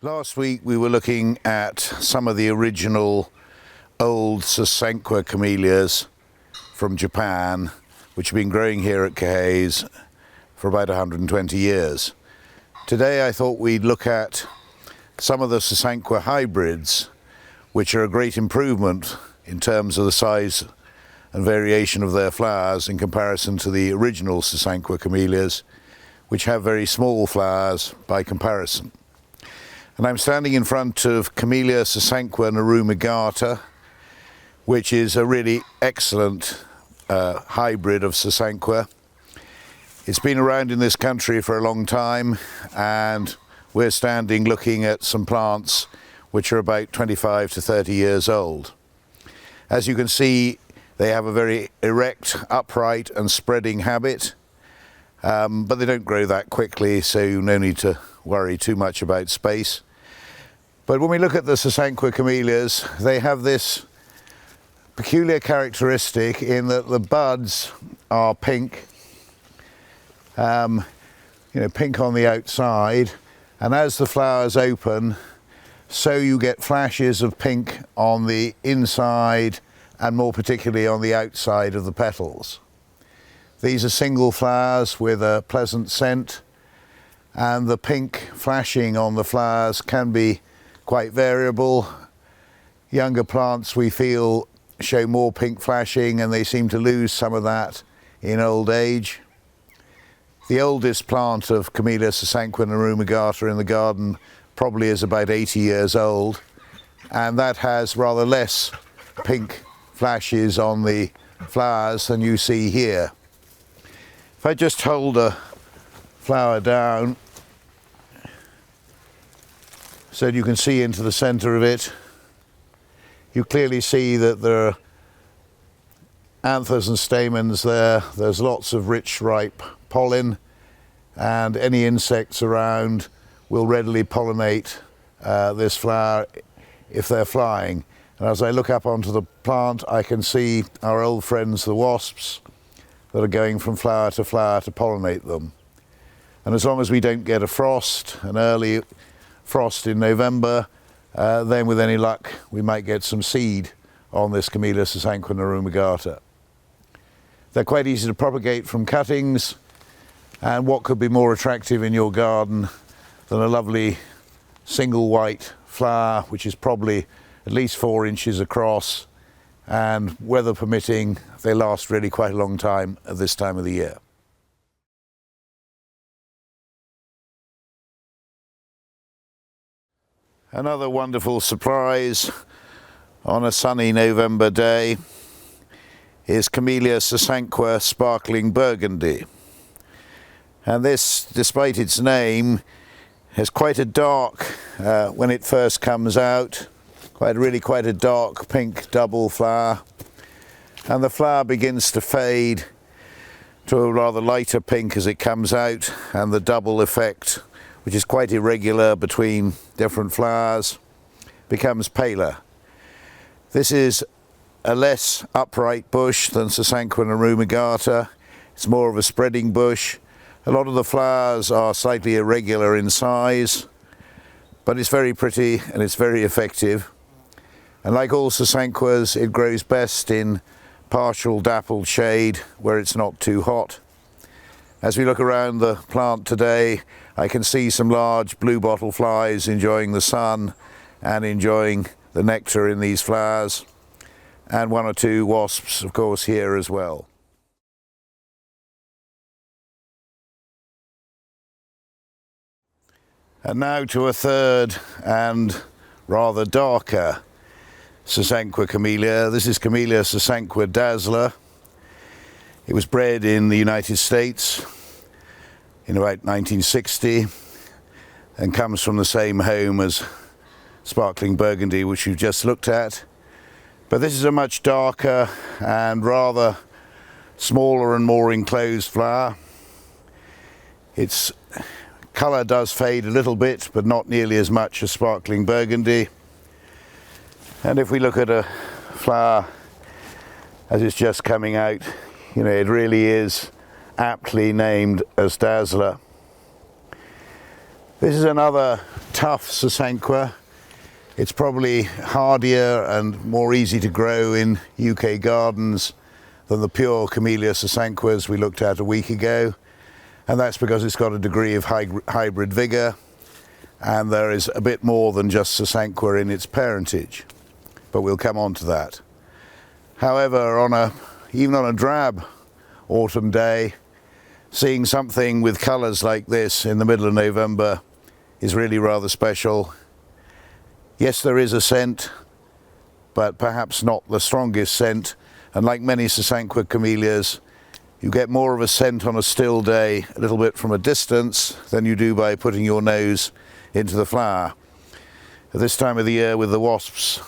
Last week we were looking at some of the original old sasanqua camellias from Japan, which have been growing here at Caerhays for about 120 years. Today I thought we'd look at some of the sasanqua hybrids, which are a great improvement in terms of the size and variation of their flowers in comparison to the original sasanqua camellias, which have very small flowers by comparison. And I'm standing in front of Camellia sasanqua Narumigata, which is a really excellent hybrid of sasanqua. It's been around in this country for a long time, and we're standing looking at some plants which are about 25 to 30 years old. As you can see, they have a very erect, upright and spreading habit, but they don't grow that quickly, so no need to worry too much about space. But when we look at the sasanqua camellias, they have this peculiar characteristic in that the buds are pink, pink on the outside, and as the flowers open, so you get flashes of pink on the inside and more particularly on the outside of the petals. These are single flowers with a pleasant scent, and the pink flashing on the flowers can be quite variable. Younger plants, we feel, show more pink flashing, and they seem to lose some of that in old age. The oldest plant of Camellia sasanqua Narumigata in the garden probably is about 80 years old, and that has rather less pink flashes on the flowers than you see here. If I just hold a flower down so you can see into the center of it, you clearly see that there are anthers and stamens there. There's lots of rich, ripe pollen, and any insects around will readily pollinate this flower if they're flying. And as I look up onto the plant, I can see our old friends, the wasps, that are going from flower to pollinate them. And as long as we don't get a frost, an early frost in November, then with any luck we might get some seed on this Camellia sasanqua Narumigata. They're quite easy to propagate from cuttings, and what could be more attractive in your garden than a lovely single white flower, which is probably at least 4 inches across, and weather permitting, they last really quite a long time at this time of the year. Another wonderful surprise on a sunny November day is Camellia sasanqua Sparkling Burgundy. And this, despite its name, has quite a dark, when it first comes out, quite a dark pink double flower. And the flower begins to fade to a rather lighter pink as it comes out, and the double effect, which is quite irregular between different flowers, becomes paler. This is a less upright bush than sasanqua Narumigata. It's more of a spreading bush. A lot of the flowers are slightly irregular in size, but it's very pretty and it's very effective. And like all sasanquas, it grows best in partial dappled shade where it's not too hot. As we look around the plant today, I can see some large blue bottle flies enjoying the sun and enjoying the nectar in these flowers, and 1 or 2 wasps, of course, here as well. And now to a third and rather darker sasanqua camellia. This is Camellia sasanqua Dazzler. It was bred in the United States in about 1960 and comes from the same home as Sparkling Burgundy, which you've just looked at. But this is a much darker and rather smaller and more enclosed flower. Its colour does fade a little bit, but not nearly as much as Sparkling Burgundy. And if we look at a flower as it's just coming out, it really is aptly named as Dazzler. This is another tough sasanqua. It's probably hardier and more easy to grow in UK gardens than the pure Camellia sasanquas we looked at a week ago. And that's because it's got a degree of hybrid vigour, and there is a bit more than just sasanqua in its parentage. But we'll come on to that. However, even on a drab autumn day, seeing something with colours like this in the middle of November is really rather special. Yes, there is a scent, but perhaps not the strongest scent. And like many sasanqua camellias, you get more of a scent on a still day, a little bit from a distance, than you do by putting your nose into the flower. At this time of the year, with the wasps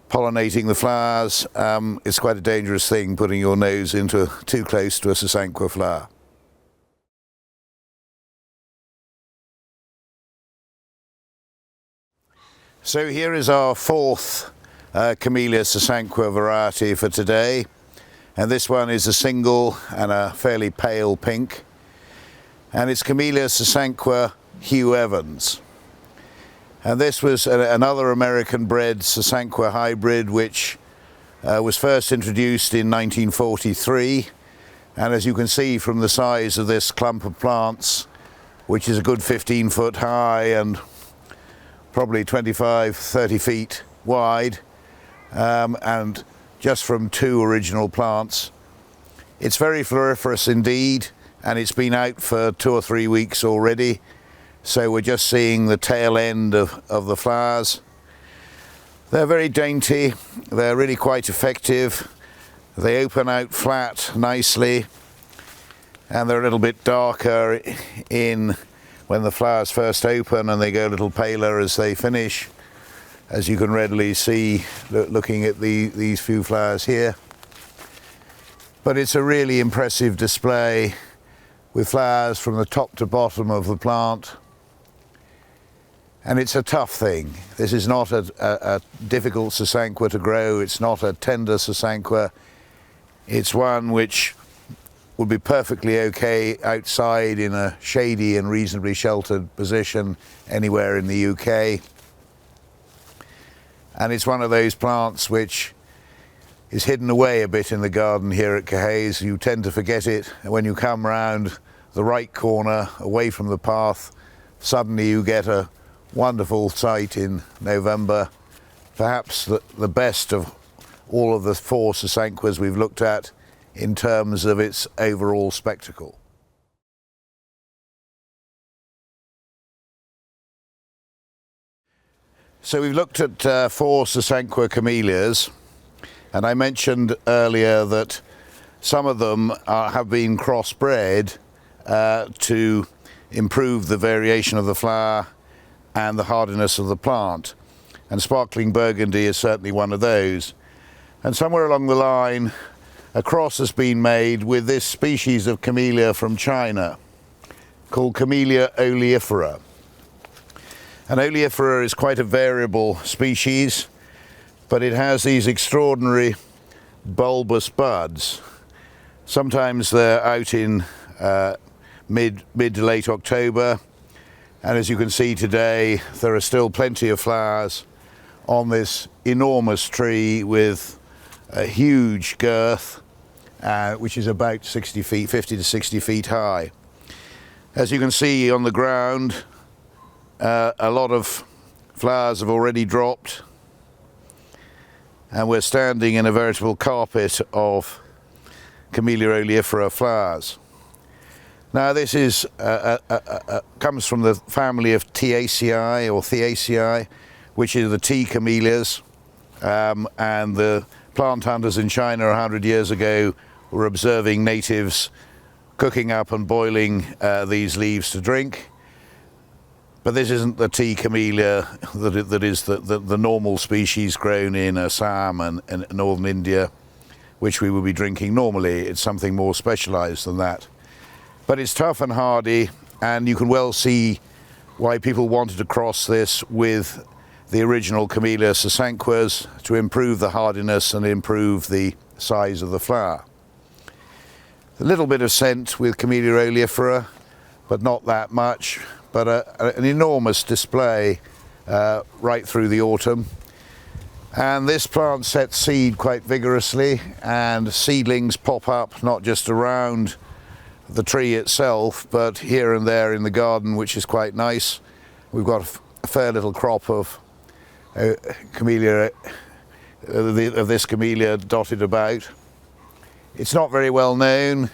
pollinating the flowers, it's quite a dangerous thing putting your nose too close to a sasanqua flower. So here is our fourth Camellia sasanqua variety for today, and this one is a single and a fairly pale pink, and it's Camellia sasanqua Hugh Evans. And this was another American bred sasanqua hybrid which was first introduced in 1943, and as you can see from the size of this clump of plants, which is a good 15 foot high and probably 25-30 feet wide, and just from 2 original plants. It's very floriferous indeed, and it's been out for 2 or 3 weeks already, so we're just seeing the tail end of the flowers. They're very dainty, they're really quite effective, they open out flat nicely, and they're a little bit darker when the flowers first open, and they go a little paler as they finish, as you can readily see looking at these few flowers here. But it's a really impressive display with flowers from the top to bottom of the plant, and it's a tough thing. This is not a difficult sasanqua to grow, it's not a tender sasanqua, it's one which would be perfectly okay outside in a shady and reasonably sheltered position anywhere in the UK. And it's one of those plants which is hidden away a bit in the garden here at Caerhays. You tend to forget it, and when you come round the right corner away from the path, suddenly you get a wonderful sight in November, perhaps the best of all of the 4 sasanquas we've looked at in terms of its overall spectacle. So we've looked at 4 sasanqua camellias, and I mentioned earlier that some of them have been crossbred to improve the variation of the flower and the hardiness of the plant, and Sparkling Burgundy is certainly one of those. And somewhere along the line a cross has been made with this species of camellia from China called Camellia oleifera. And oleifera is quite a variable species, but it has these extraordinary bulbous buds. Sometimes they're out in mid to late October, and as you can see today, there are still plenty of flowers on this enormous tree with a huge girth, which is about 50 to 60 feet high. As you can see on the ground, a lot of flowers have already dropped, and we're standing in a veritable carpet of Camellia oleifera flowers. Now this is comes from the family of Theaceae or Theaceae, which is the tea camellias, and the plant hunters in China 100 years ago were observing natives cooking up and boiling these leaves to drink. But this isn't the tea camellia that is the normal species grown in Assam and northern India, which we would be drinking normally. It's something more specialized than that. But it's tough and hardy, and you can well see why people wanted to cross this with the original Camellia sasanquas to improve the hardiness and improve the size of the flower. A little bit of scent with Camellia oleifera, but not that much. but an enormous display right through the autumn. And this plant sets seed quite vigorously, and seedlings pop up not just around the tree itself, but here and there in the garden, which is quite nice. We've got a fair little crop of Camellia, of this Camellia dotted about. It's not very well known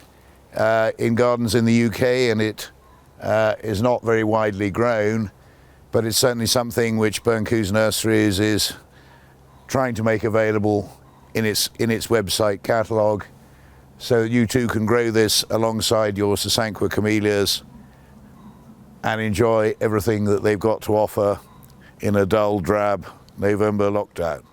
in gardens in the UK, and it is not very widely grown, but it's certainly something which Burncoos Nurseries is trying to make available in its website catalogue, so that you too can grow this alongside your sasanqua camellias and enjoy everything that they've got to offer in a dull, drab November lockdown.